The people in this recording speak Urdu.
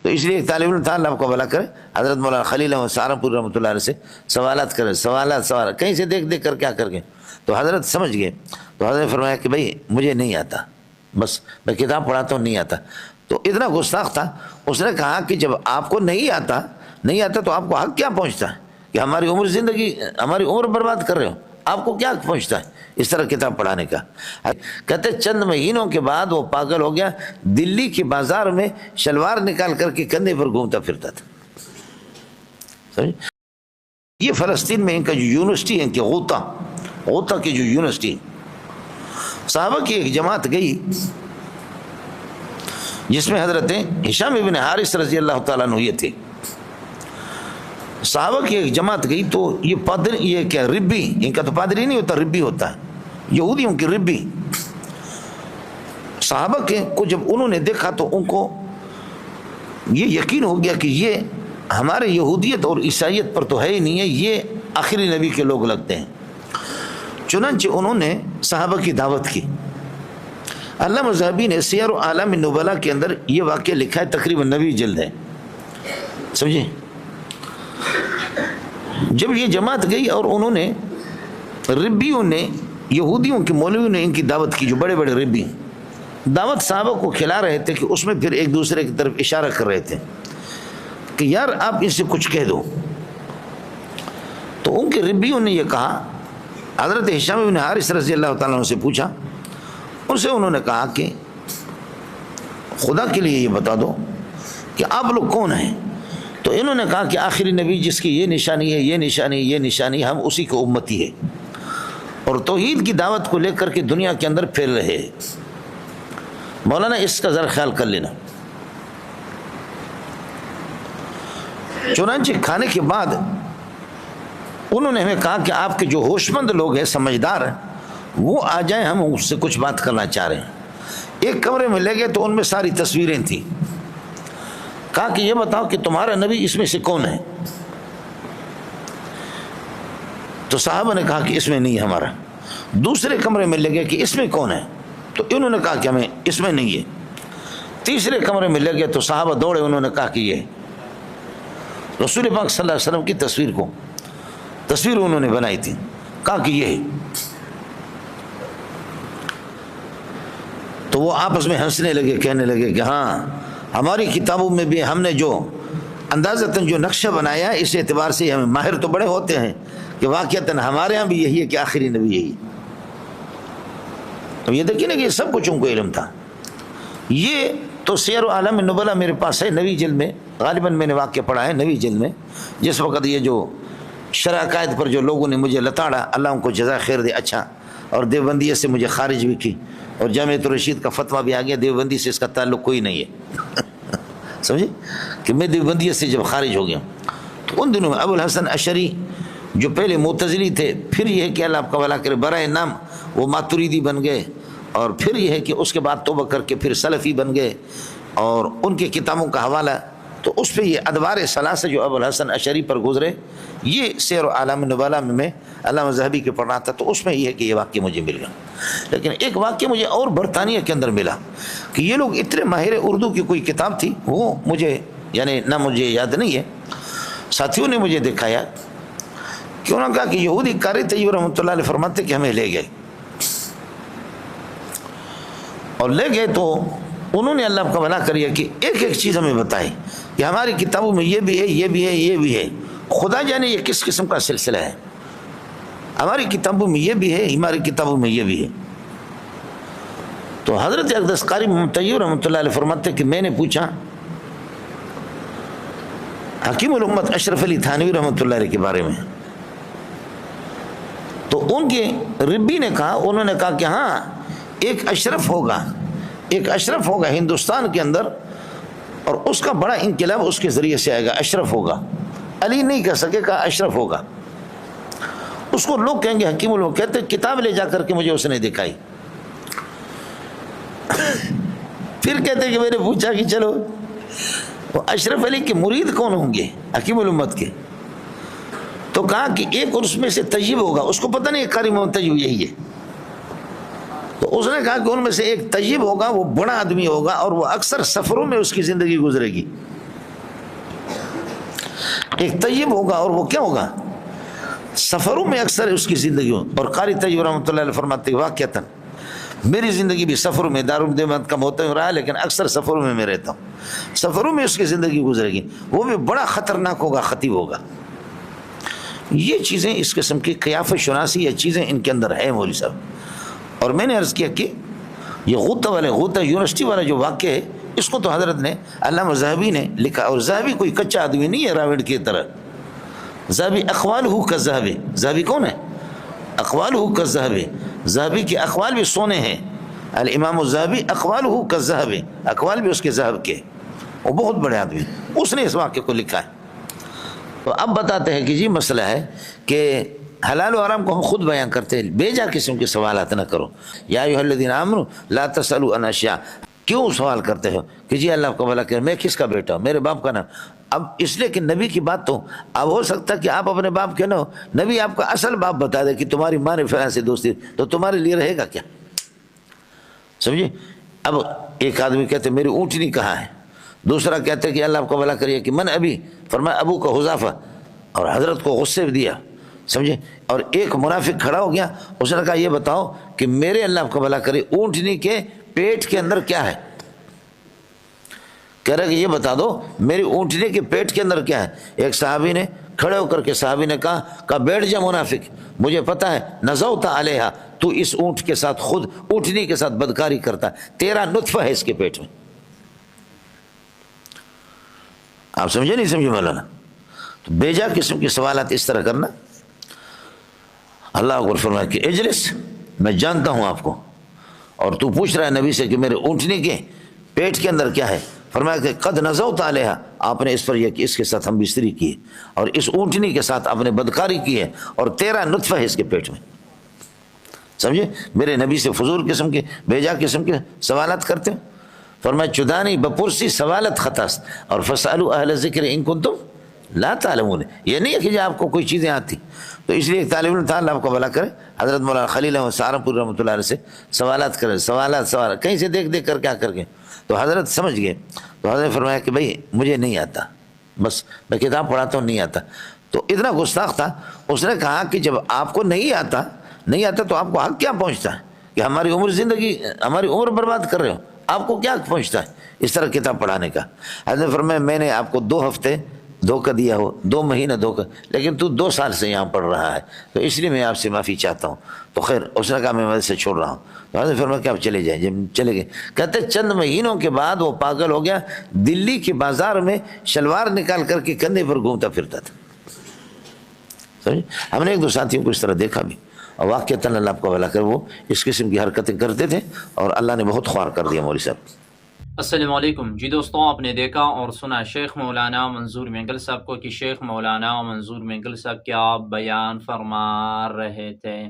تو اس لیے طالب علم تھا، اللہ آپ کو بھلا کرے، حضرت مولانا خلیل احمد سہارنپور رحمۃ اللہ علیہ سے سوالات کرے، سوالات کہیں سے دیکھ دیکھ کر کیا کر کے، تو حضرت سمجھ گئے، تو حضرت نے فرمایا کہ بھائی مجھے نہیں آتا، بس میں کتاب پڑھاتا ہوں، نہیں آتا. تو اتنا گستاخ تھا، اس نے کہا کہ جب آپ کو نہیں آتا تو آپ کو حق کیا پہنچتا ہے کہ ہماری عمر برباد کر رہے ہو، آپ کو کیا حق پہنچتا ہے اس طرح کتاب پڑھانے کا. کہتے چند مہینوں کے بعد وہ پاگل ہو گیا، دلی کے بازار میں شلوار نکال کر کے کندھے پر گھومتا پھرتا تھا. سمجھ؟ یہ فلسطین میں ان کا جو یونیورسٹی ہے، ان کی غوطہ کی جو یونیورسٹی، صحابہ کی ایک جماعت گئی جس میں حضرت ہشام ابن حارث رضی اللہ تعالیٰ عنہ یہ تھے. صحابہ کی ایک جماعت گئی تو یہ پادری، یہ کیا ربی، ان کا تو پادری نہیں ہوتا، ربی ہوتا ہے، یہودیوں کی ربی. صحابہ کے کو جب انہوں نے دیکھا تو ان کو یہ یقین ہو گیا کہ یہ ہمارے یہودیت اور عیسائیت پر تو ہے ہی نہیں ہے، یہ آخری نبی کے لوگ لگتے ہیں. چنانچہ انہوں نے صحابہ کی دعوت کی. علامہ ذہبی نے سیر اعلام النبلاء کے اندر یہ واقعہ لکھا ہے، تقریباً 90 جلد ہے. سمجھے؟ جب یہ جماعت گئی اور انہوں نے ربیوں نے، یہودیوں کے مولویوں نے ان کی دعوت کی، جو بڑے بڑے ربی دعوت صحابہ کو کھلا رہے تھے کہ اس میں پھر ایک دوسرے کی طرف اشارہ کر رہے تھے کہ یار آپ ان سے کچھ کہہ دو. تو ان کے ربیوں نے یہ کہا، حضرت ہشام بن حارث رضی اللہ تعالیٰ عنہ سے پوچھا، ان سے انہوں نے کہا کہ خدا کے لیے یہ بتا دو کہ آپ لوگ کون ہیں. تو انہوں نے کہا کہ آخری نبی جس کی یہ نشانی ہے، یہ نشانی، یہ نشانی، ہم اسی کے امتی ہے اور توحید کی دعوت کو لے کر کے دنیا کے اندر پھیل رہے ہیں. مولانا اس کا ذرا خیال کر لینا. چنانچہ کھانے کے بعد انہوں نے ہمیں کہا کہ آپ کے جو ہوش مند لوگ ہیں، سمجھدار ہیں، وہ آ جائیں، ہم اس سے کچھ بات کرنا چاہ رہے ہیں. ایک کمرے میں لے گئے تو ان میں ساری تصویریں تھیں. کہا کہ یہ بتاؤ کہ تمہارا نبی اس میں سے کون ہے؟ تو صحابہ نے کہا کہ اس میں نہیں ہے ہمارا. دوسرے کمرے میں لے گئے کہ اس میں کون ہے؟ تو انہوں نے کہا کہ ہمیں اس میں نہیں ہے. تیسرے کمرے میں لے گئے تو صحابہ دوڑے، انہوں نے کہا کہ یہ رسول پاک صلی اللہ علیہ وسلم کی تصویر انہوں نے بنائی تھی. کہا کہ یہ ہے. تو وہ آپس میں ہنسنے لگے، کہنے لگے کہ ہاں ہماری کتابوں میں بھی ہم نے جو اندازتاً جو نقشہ بنایا ہے، اس اعتبار سے ہمیں ماہر تو بڑے ہوتے ہیں کہ واقعتاً ہمارے ہاں بھی یہی ہے کہ آخری نبی یہی. اب یہ دیکھیں نا کہ یہ سب کچھ ان کو علم تھا. یہ تو سیر اعلام النبلاء میرے پاس ہے 90 جلد میں، غالباً میں نے واقعہ پڑھا ہے 90 جلد میں. جس وقت یہ جو شرع عقائد پر جو لوگوں نے مجھے لتاڑا، اللہ ان کو جزائے خیر دے، اچھا، اور دیوبندیت سے مجھے خارج بھی کی، اور جامعۃ الرشید کا فتویٰ بھی آ گیا، دیوبندی سے اس کا تعلق کوئی نہیں ہے. سمجھے کہ میں دیوبندیت سے جب خارج ہو گیا تو ان دنوں میں ابو الحسن اشعری جو پہلے معتزلی تھے، پھر یہ ہے کہ اللہ آپ کا بھلا کرے برائے نام وہ ماتریدی بن گئے، اور پھر یہ ہے کہ اس کے بعد توبہ کر کے پھر سلفی بن گئے. اور ان کے کتابوں کا حوالہ تو اس پہ یہ ادوار ثلاثہ جو ابو الحسن اشعری پر گزرے، یہ سیر اعلام النبلاء میں علامہ ذہبی کے پڑھنا تھا، تو اس میں یہ ہے کہ یہ واقعہ مجھے مل گیا. لیکن ایک واقعہ مجھے اور برطانیہ کے اندر ملا کہ یہ لوگ اتنے ماہر اردو کی کوئی کتاب تھی، وہ مجھے یعنی نہ مجھے یاد نہیں ہے، ساتھیوں نے مجھے دکھایا کہ انہوں نے کہا کہ یہودی قاری طیب رحمۃ اللہ علیہ فرماتے کہ ہمیں لے گئے، اور لے گئے تو انہوں نے اللہ کا بنا کریا کہ ایک ایک چیز ہمیں بتائی کہ ہماری کتابوں میں یہ بھی ہے، یہ بھی ہے، یہ بھی ہے. خدا جانے یہ کس قسم کا سلسلہ ہے. ہماری کتابوں میں یہ بھی ہے، ہماری کتابوں میں یہ بھی ہے. تو حضرت اقدس قاری محمد طیب رحمۃ اللہ علیہ فرماتے کہ میں نے پوچھا حکیم الامت اشرف علی تھانوی رحمۃ اللہ علیہ کے بارے میں، تو ان کے ربی نے کہا، انہوں نے کہا کہ ہاں ایک اشرف ہوگا ہندوستان کے اندر، اور اس کا بڑا انقلاب اس کے ذریعے سے آئے گا، اشرف ہوگا. علی نہیں کہہ سکے، کہا اشرف ہوگا. اس کو لوگ کہیں گے حکیم الامت. کہتے کتاب لے جا کر کے مجھے اس نے دکھائی. پھر کہتے کہ میں نے پوچھا کہ چلو وہ اشرف علی کے مرید کون ہوں گے حکیم الامت کے؟ تو کہا کہ ایک اور اس میں سے طیب ہوگا. اس کو پتہ نہیں قاری محمد طیب یہی ہے. تو اس نے کہا کہ ان میں سے ایک طیب ہوگا، وہ بڑا آدمی ہوگا، اور وہ اکثر سفروں میں اس کی زندگی گزرے گی. ایک طیب ہوگا اور وہ کیا ہوگا؟ سفروں میں اکثر اس کی زندگی ہو. اور قاری طیب رحمۃ اللہ علیہ فرماتے ہیں واقعتاً میری زندگی بھی سفروں میں دارالمدینہ کم ہوتا ہی رہا ہے، لیکن اکثر سفروں میں رہتا ہوں. سفروں میں اس کی زندگی گزرے گی، وہ بھی بڑا خطرناک ہوگا، خطیب ہوگا. یہ چیزیں اس قسم کی قیافت شناسی، یہ چیزیں ان کے اندر ہے مولوی صاحب. اور میں نے عرض کیا کہ یہ غوطہ یونیورسٹی والا جو واقعہ ہے، اس کو تو حضرت نے علامہ ذہبی نے لکھا. اور ذہبی کوئی کچا آدمی نہیں ہے راوڑ کی طرح. ذہبی اقوالہ کالذہب. ذہبی کون ہے؟ اقوالہ کالذہب. ذہبی کے اقوال بھی سونے ہیں. الامام الذہبی اقوالہ کالذہب، اقوال بھی اس کے ذہب کے. وہ بہت بڑے آدمی، اس نے اس واقعے کو لکھا ہے. تو اب بتاتے ہیں کہ جی مسئلہ ہے کہ حلال و حرام کو ہم خود بیان کرتے ہیں، بے جا قسم کے سوالات نہ کرو. یا ایھا الذین آمنوا لا تسألوا عن اشیاء. کیوں سوال کرتے ہو کہ جی اللہ کو بھلا کرے میں کس کا بیٹا ہوں، میرے باپ کا نام. اب اس لیے کہ نبی کی بات تو اب ہو سکتا کہ آپ اپنے باپ کے نہ ہو، نبی آپ کا اصل باپ بتا دے کہ تمہاری ماں نے فلاں سے دوستی، تو تمہارے لیے رہے گا کیا؟ سمجھے؟ اب ایک آدمی کہتے میری اونٹنی کہاں ہے، دوسرا کہتے کہ اللہ آپ کو بھلا کریے کہ من ابھی، فرمایا ابو کا حذافہ، اور حضرت کو غصے بھی دیا. سمجھے؟ اور ایک منافق کھڑا ہو گیا، اس نے کہا یہ بتاؤ کہ میرے اللہ آپ کو بھلا کرے اونٹنی کے پیٹ کے اندر کیا ہے؟ کہہ رہا کہ یہ بتا دو میری اونٹنی کے پیٹ کے اندر کیا ہے. ایک صحابی نے کھڑے ہو کر کے صحابی نے کہا بیٹھ جا منافق، مجھے پتا ہے نزوت علیہا، تو اس اونٹ کے ساتھ خود اونٹنی کے ساتھ بدکاری کرتا ہے، تیرا نطفہ ہے اس کے پیٹ میں. آپ سمجھے نہیں سمجھے مولانا؟ تو بیجا قسم کے سوالات اس طرح کرنا. اللہ اکبر. فرمایا کہ اجلس، میں جانتا ہوں آپ کو، اور تو پوچھ رہا ہے نبی سے کہ میرے اونٹنی کے پیٹ کے اندر کیا ہے. فرمایا کہ قد نزوت علیہا، آپ نے اس پر یہ کہ اس کے ساتھ ہم بستری کی ہے، اور اس اونٹنی کے ساتھ آپ نے بدکاری کی ہے، اور تیرا نطفہ ہے اس کے پیٹ میں. سمجھے؟ میرے نبی سے فضول قسم کے بیجا قسم کے سوالات کرتے ہیں. فرمایا چدانی بپرسی سوالت خطاست، اور فاسألوا اہل ذکر ان کنتم لا تعلمون. یہ نہیں ہے کہ آپ کو کوئی چیزیں آتی. تو اس لیے ایک طالب علم تھا، اللہ آپ کو بھلا کرے، حضرت مولانا خلیل احمد سہارنپور رحمۃ اللہ علیہ سے سوالات کرے، سوالات کہیں سے دیکھ کر کیا کر کے. تو حضرت سمجھ گئے. تو حضرت نے فرمایا کہ بھائی مجھے نہیں آتا، بس میں کتاب پڑھاتا ہوں، نہیں آتا. تو اتنا گستاخ تھا، اس نے کہا کہ جب آپ کو نہیں آتا تو آپ کو حق کیا پہنچتا ہے کہ ہماری ہماری عمر برباد کر رہے ہو، آپ کو کیا پہنچتا ہے اس طرح کتاب پڑھانے کا. حضرت نے فرمایا میں نے آپ کو 2 ہفتے دھوکہ دیا ہو، 2 مہینہ دھوکہ، لیکن تو 2 سال سے یہاں پڑھ رہا ہے، تو اس لیے میں آپ سے معافی چاہتا ہوں. تو خیر اس نے کہا میں مدرسے چھوڑ رہا ہوں. تو حضرت نے فرمایا کہ آپ چلے جائیں. جب چلے گئے، کہتے چند مہینوں کے بعد وہ پاگل ہو گیا، دلی کے بازار میں شلوار نکال کر کے کندھے پر گھومتا پھرتا تھا. سمجھے؟ ہم نے 1-2 ساتھیوں کو اس طرح دیکھا بھی، اور واقعتاً اللہ آپ کو بھلا کر وہ اس قسم کی حرکتیں کرتے تھے، اور اللہ نے بہت خوار کر دیا مولوی صاحب. السلام علیکم. جی دوستوں، آپ نے دیکھا اور سنا شیخ مولانا منظور مینگل صاحب کو کہ شیخ مولانا منظور مینگل صاحب کیا بیان فرما رہے تھے.